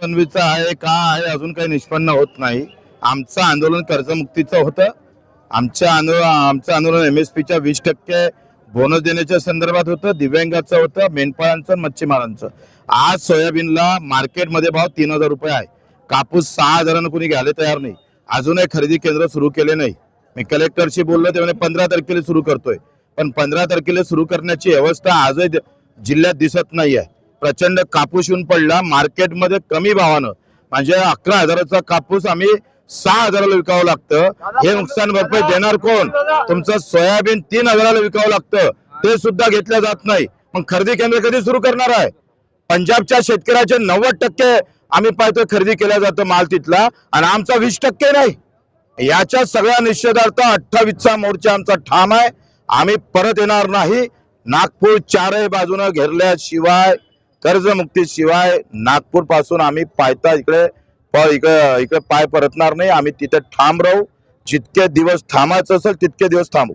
तन्वीचा आहे का आहे अजून काही निष्पन्न होत नाही. आमचं आंदोलन कर्जमुक्तीचं होतं. आमचं आंदोलन MSPच्या 20% बोनस देण्याच्या संदर्भात होतं, दिव्यांगाचं होतं, मेंढपाळांचं, मच्छीमारांचं. आज सोयाबीनला मार्केटमध्ये भाव 3000 रुपये आहे. कापूस 6000 कोणी घ्यायला तयार नाही. अजूनही खरेदी केंद्र सुरू केले नाही. मी कलेक्टरशी बोललो, ते म्हणे 15 तारखेला सुरू करतोय. पण 15 तारखेला सुरू करण्याची व्यवस्था आजही जिल्ह्यात दिसत नाहीये. प्रचंड कापूस येऊन पडला मार्केटमध्ये कमी भावानं, म्हणजे 11,000चा कापूस आम्ही 6,000ला विकावं लागतं. हे नुकसान भरपाई देणार कोण? तुमचं सोयाबीन 3,000ला विकावं लागतं, ते सुद्धा घेतलं जात नाही. मग खरेदी केंद्र कधी सुरू करणार आहे? पंजाबच्या शेतकऱ्याचे 90% आम्ही पाहतोय खरेदी केला जातो माल तिथला, आणि आमचा 20% नाही. याच्या सगळ्या निषेधार्थ 28चा मोर्चा आमचा ठाम आहे. आम्ही परत येणार नाही. नागपूर चारही बाजूने घेरल्याशिवाय, कर्जमुक्तीशिवाय नागपूर पासून आम्ही पायथा इकडे पाय परतणार नाही. आम्ही तिथे ठाम राहू. जितके दिवस थांबायचं असेल तितके दिवस थांबू.